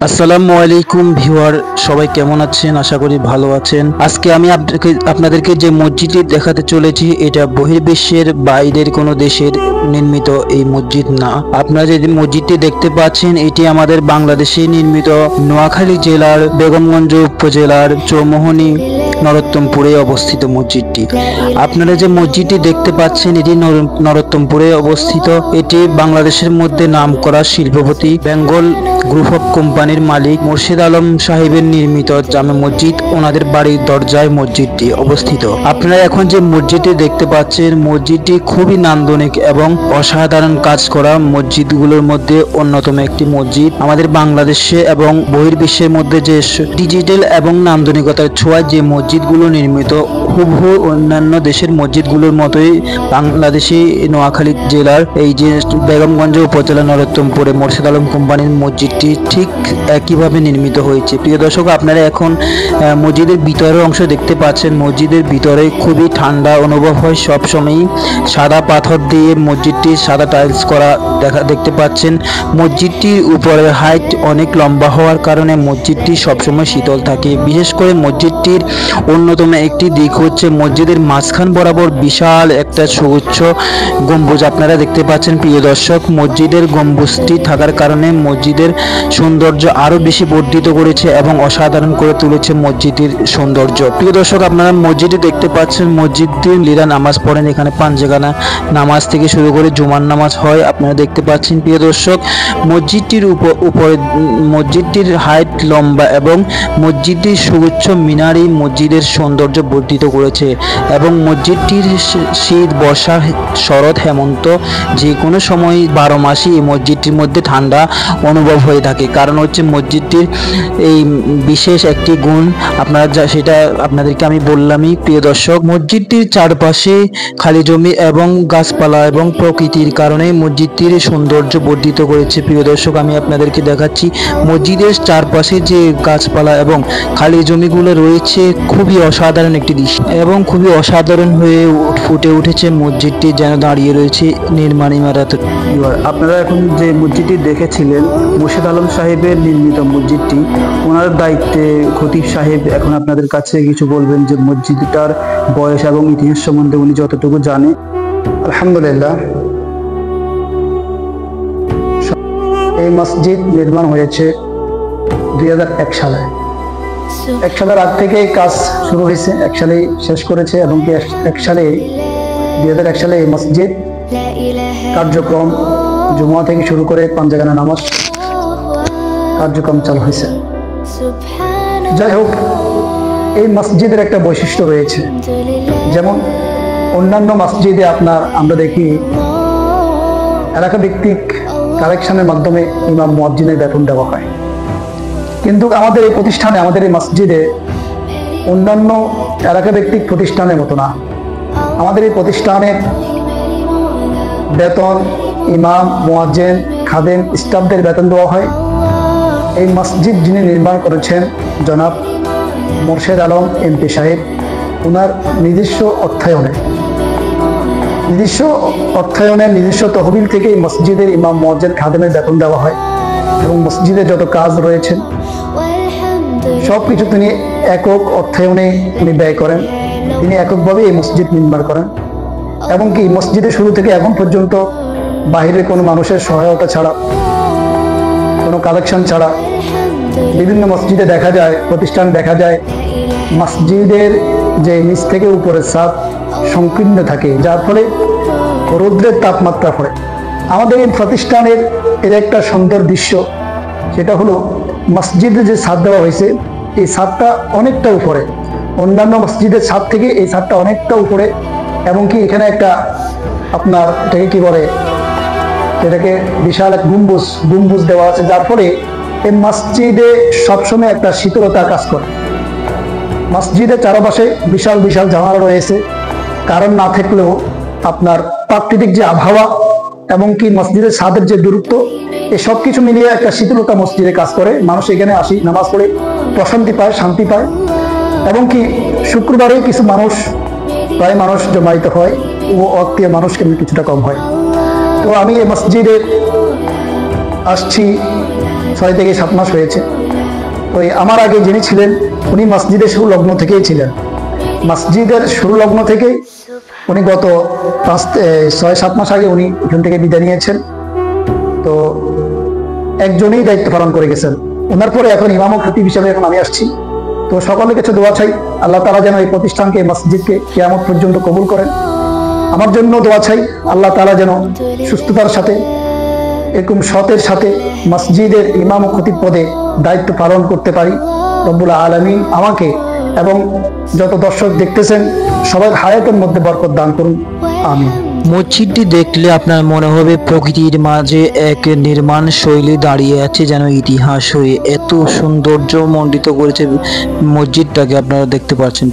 আসসালামু আলাইকুম ভিউয়ার, সবাই কেমন আছেন? আশা করি ভালো আছেন। আজকে আমি আপনাদেরকে যে মসজিদটি দেখাতে চলেছি, এটা বহির্বিশ্বের বাইরের কোনো দেশের নির্মিত এই মসজিদ না। আপনারা যে মসজিদটি দেখতে পাচ্ছেন, এটি আমাদের বাংলাদেশে নির্মিত নোয়াখালী জেলার বেগমগঞ্জ উপজেলার চৌমোহনী নরোত্তমপুরে অবস্থিত মসজিদটি। আপনারা যে মসজিদটি দেখতে পাচ্ছেন, এটি নরোত্তমপুরে অবস্থিত। এটি বাংলাদেশের মধ্যে নামকরা শিল্পপতি বেঙ্গল গ্রুপ অফ কোম্পানির মালিক মুর্শিদ আলম সাহেবের নির্মিত জামে মসজিদ, ওনাদের বাড়ির দরজায় মসজিদটি অবস্থিত। আপনারা এখন যে মসজিদটি দেখতে পাচ্ছেন, মসজিদটি খুবই নান্দনিক এবং অসাধারণ কাজ করা মসজিদগুলোর মধ্যে অন্যতম একটি মসজিদ। আমাদের বাংলাদেশে এবং বহির্বিশ্বের মধ্যে যে ডিজিটাল এবং নান্দনিকতার ছোঁয়ায় যে মসজিদগুলো নির্মিত, হুবহু অন্যান্য দেশের মসজিদগুলোর মতোই বাংলাদেশি নোয়াখালী জেলার এই যে বেগমগঞ্জ উপজেলা নরোত্তমপুরে মুর্শিদ আলম কোম্পানির মসজিদটি ঠিক একইভাবে নির্মিত হয়েছে। প্রিয় দর্শক, আপনারা এখন মসজিদের ভিতরের অংশ দেখতে পাচ্ছেন। মসজিদের ভিতরে খুবই ঠান্ডা অনুভব হয় সবসময়ই। সাদা পাথর দিয়ে মসজিদটি সাদা টাইলস করা দেখতে পাচ্ছেন। মসজিদটির উপরের হাইট অনেক লম্বা হওয়ার কারণে মসজিদটি সবসময় শীতল থাকে। বিশেষ করে মসজিদটির অন্যতম একটি দিক হচ্ছে মসজিদের মাঝখান বরাবর বিশাল একটা সুউচ্চ গম্বুজ আপনারা দেখতে পাচ্ছেন। প্রিয় দর্শক, মসজিদের গম্বুজটি থাকার কারণে মসজিদের সৌন্দর্য আরো বেশি বর্ধিত করেছে এবং অসাধারণ করে তুলেছে মসজিদের সৌন্দর্য। প্রিয় দর্শক, আপনারা মসজিদে দেখতে পাচ্ছেন, মসজিদে লিরা নামাজ পড়েন। এখানে পাঁচজাগানা নামাজ থেকে শুরু করে জুমার নামাজ হয়, আপনারা দেখতে পাচ্ছেন। প্রিয় দর্শক, মসজিদটির উপরে মসজিদটির হাইট লম্বা এবং মসজিদটির সুউচ্চ মিনারই মসজিদের সৌন্দর্য বর্ধিত করেছে। এবং মসজিদটির শীত, বর্ষা, শরৎ, হেমন্ত যে কোনো সময় 12 মাসই এই মসজিদটির মধ্যে ঠান্ডা অনুভব হয়ে থাকে। কারণ হচ্ছে মসজিদটির এই বিশেষ একটি গুণ, সেটা আপনাদেরকে আমি বললামই। প্রিয় দর্শক, মসজিদটির চারপাশে খালি জমি এবং গাছপালা এবং প্রকৃতির কারণে মসজিদটির সৌন্দর্য বর্ধিত করেছে। প্রিয় দর্শক, আমি আপনাদেরকে দেখাচ্ছি মসজিদের চারপাশে যে গাছপালা এবং খালি জমিগুলো রয়েছে, খুবই অসাধারণ একটি দৃশ্য এবং খুবই অসাধারণ হয়ে ফুটে উঠেছে মসজিদটি, যেন দাঁড়িয়ে রয়েছে নির্মাণ ইমারত। আপনারা এখন যে মসজিদটি দেখেছিলেন, মুর্শিদ আলম সাহেবের নির্মিত মসজিদটি, ওনার দায়িত্বে খতিব সাহেব এখন আপনাদের কাছে কিছু বলবেন যে মসজিদটার বয়স এবং ইতিহাস সম্বন্ধে উনি যতটুকু জানে। আলহামদুলিল্লাহ, এই মসজিদ নির্মাণ হয়েছে 2001 সালে। 1 সালের আগ থেকে কাজ শুরু হয়েছে, 1 সালে শেষ করেছে এবং 2001 সালে এই মসজিদ কার্যক্রম জুমা থেকে শুরু করে পাঁচজাগানা নামাজ কার্যক্রম চালু হয়েছে। যাই হোক, এই মসজিদের একটা বৈশিষ্ট্য রয়েছে। যেমন অন্যান্য মসজিদে আমরা দেখি এলাকা ভিত্তিক কালেকশনের মাধ্যমে ইমাম মুয়াজ্জিনের বেতন দেওয়া হয়, কিন্তু আমাদের এই প্রতিষ্ঠানে, আমাদের এই মসজিদে অন্যান্য এলাকা ভিত্তিক প্রতিষ্ঠানের মতো না। আমাদের এই প্রতিষ্ঠানের বেতন ইমাম, মুয়াজ্জিন, খাদেম, স্টাফদের বেতন দেওয়া হয়। এই মসজিদ যিনি নির্মাণ করেছেন জনাব মুর্শিদ আলম এমপি সাহেব, ওনার নিজস্ব অর্থায়নে নিজস্ব তহবিল থেকে এই মসজিদের ইমাম, মুয়াজ্জিন, খাদেমের বেতন দেওয়া হয় এবং মসজিদের যত কাজ রয়েছেন সবকিছু তিনি একক অর্থায়নে উনি ব্যয় করেন। তিনি এককভাবে এই মসজিদ নির্মাণ করেন এবং কি মসজিদের শুরু থেকে এখন পর্যন্ত বাহিরের কোনো মানুষের সহায়তা ছাড়া, কোনো কালেকশন ছাড়া বিভিন্ন মসজিদে প্রতিষ্ঠান দেখা যায় মসজিদের যে নিচ থেকে উপরের ছাদ সংকীর্ণ থাকে, যার ফলে রৌদ্রের তাপমাত্রা পড়ে। আমাদের এই প্রতিষ্ঠানের এর একটা সুন্দর দৃশ্য, সেটা হলো মসজিদে যে ছাদ দেওয়া হয়েছে, এই ছাদটা অনেকটা উপরে, অন্যান্য মসজিদের ছাদ থেকে এই ছাদটা অনেকটা উপরে। এবং কি এখানে একটা এটাকে কি বলে, এটাকে বিশাল এক গম্বুজ দেওয়া আছে, যার ফলে এই মসজিদে সবসময় একটা শীতলতা কাজ করে। মসজিদের চারপাশে বিশাল বিশাল জানালা রয়েছে, কারণ না থাকলেও প্রাকৃতিক যে আবহাওয়া এবং কি মসজিদের ছাদের যে দূরত্ব, এই সব কিছু মিলিয়ে একটা শীতলতা মসজিদে কাজ করে। মানুষ এখানে আসি, নামাজ পড়ে প্রশান্তি পায়, শান্তি পায়। এবং কি শুক্রবারে কিছু প্রায় মানুষ জমায়েত হয় ও আত্মীয় মানুষ কিন্তু কিছুটা কম হয়। তো আমি এই মসজিদে আসছি 6 থেকে 7 মাস হয়েছে। ওই আমার আগে যিনি ছিলেন উনি মসজিদের শুরু লগ্ন থেকেই ছিলেন। মসজিদের শুরু লগ্ন থেকেই উনি গত 6-7 মাস আগে উনি এখান থেকে বিদায় নিয়েছেন। তো একজনই দায়িত্ব পালন করে গেছেন। ওনার পরে এখন ইমাম ও খতিব হিসেবে এখন আমি আসছি। তো সকলের কাছে দোয়া চাই, আল্লাহ তাআলা যেন এই প্রতিষ্ঠানকে, মসজিদকে কিয়ামত পর্যন্ত কবুল করেন। আমার জন্য দোয়া চাই, আল্লাহ তাআলা যেন সুস্থতার সাথে, এরকম সতের সাথে মসজিদের ইমাম ও খতিব পদে দায়িত্ব পালন করতে পারি। রব্বুল আলামিন আমাকে এবং যত দর্শক দেখতেছেন সবার হায়াতের মধ্যে বরকত দান করুন, আমিন। মসজিদটি দেখলে আপনার মনে হবে প্রকৃতির মাঝে এক নির্মাণ শৈলী দাঁড়িয়ে আছে, যেন ইতিহাস হয়ে। এত সৌন্দর্য মণ্ডিত করেছে মসজিদটাকে, আপনারা দেখতে পাচ্ছেন।